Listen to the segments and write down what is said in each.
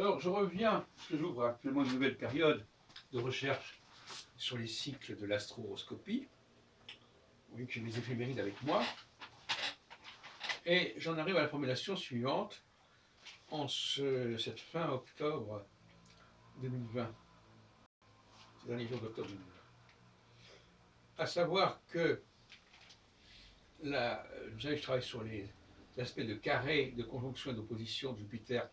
Alors, je reviens, parce que j'ouvre actuellement une nouvelle période de recherche sur les cycles de l'astroroscopie. Vous voyez que j'ai mes éphémérides avec moi. Et j'en arrive à la formulation suivante en cette fin octobre 2020, ces derniers jours d'octobre 2020. À savoir que, vous savez, je travaille sur les aspects de carré, de conjonction et d'opposition de Jupiter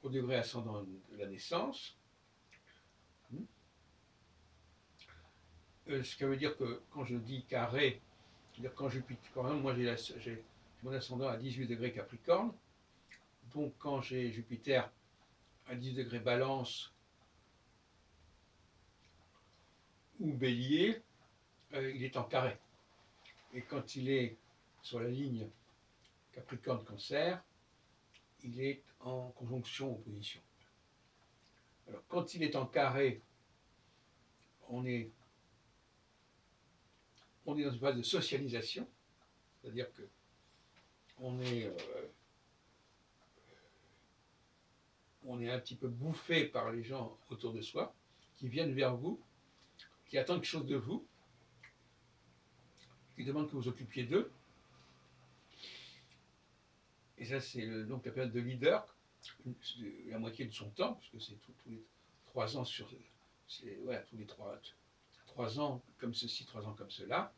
au degré ascendant de la naissance. Ce qui veut dire que quand je dis carré, c'est-à-dire quand Jupiter, quand même, moi j'ai mon ascendant à 18 degrés Capricorne, donc quand j'ai Jupiter à 10 degrés Balance ou Bélier, il est en carré. Et quand il est sur la ligne Capricorne-Cancer, il est en conjonction-opposition. Alors quand il est en carré, on est dans une phase de socialisation, c'est-à-dire que on est un petit peu bouffé par les gens autour de soi, qui viennent vers vous, qui attendent quelque chose de vous, qui demandent que vous occupiez d'eux. Et ça, c'est donc la période de leader, la moitié de son temps, parce que c'est tous les 3 ans voilà, tous les 3 ans comme ceci, 3 ans comme cela.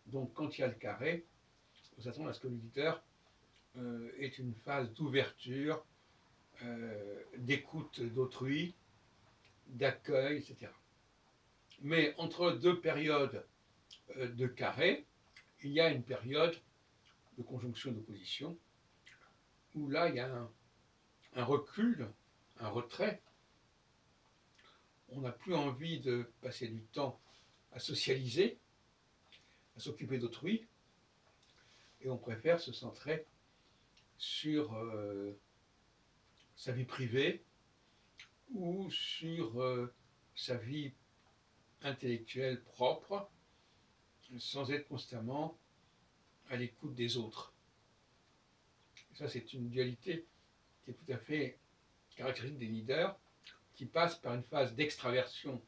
Donc quand il y a le carré, on s'attend à ce que le leader ait une phase d'ouverture, d'écoute d'autrui, d'accueil, etc. Mais entre deux périodes de carré, il y a une période de conjonction et d'opposition, où là, il y a un recul, un retrait. On n'a plus envie de passer du temps à socialiser, à s'occuper d'autrui, et on préfère se centrer sur sa vie privée ou sur sa vie intellectuelle propre, sans être constamment à l'écoute des autres. Et ça, c'est une dualité qui est tout à fait caractéristique des leaders, qui passent par une phase d'extraversion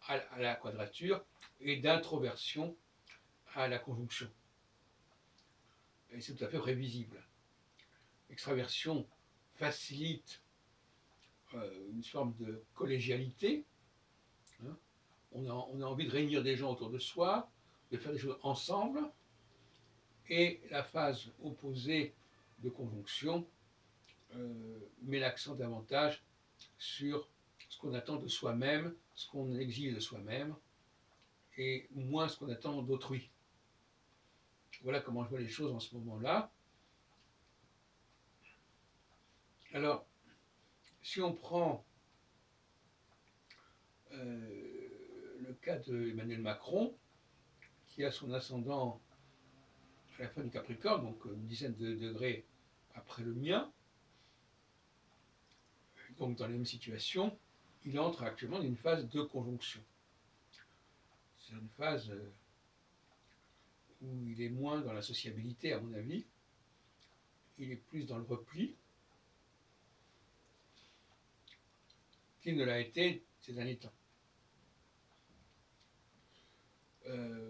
à la quadrature et d'introversion à la conjonction. Et c'est tout à fait prévisible. L'extraversion facilite une forme de collégialité. Hein. On a envie de réunir des gens autour de soi, de faire des choses ensemble. Et la phase opposée de conjonction met l'accent davantage sur ce qu'on attend de soi-même, ce qu'on exige de soi-même, et moins ce qu'on attend d'autrui. Voilà comment je vois les choses en ce moment-là. Alors, si on prend le cas d'Emmanuel Macron, qui a son ascendant à la fin du Capricorne, donc une dizaine de degrés après le mien, donc dans la même situation, il entre actuellement dans une phase de conjonction. C'est une phase où il est moins dans la sociabilité, à mon avis, il est plus dans le repli, qu'il ne l'a été ces derniers temps.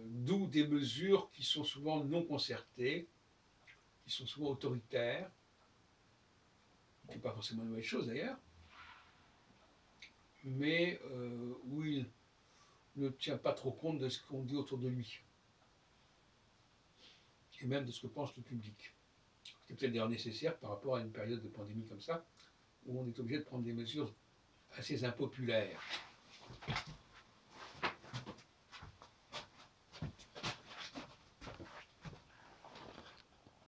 D'où des mesures qui sont souvent non concertées, qui sont souvent autoritaires, qui n'est pas forcément une mauvaise chose d'ailleurs, mais où il ne tient pas trop compte de ce qu'on dit autour de lui, et même de ce que pense le public. C'est peut-être d'ailleurs nécessaire par rapport à une période de pandémie comme ça, où on est obligé de prendre des mesures assez impopulaires.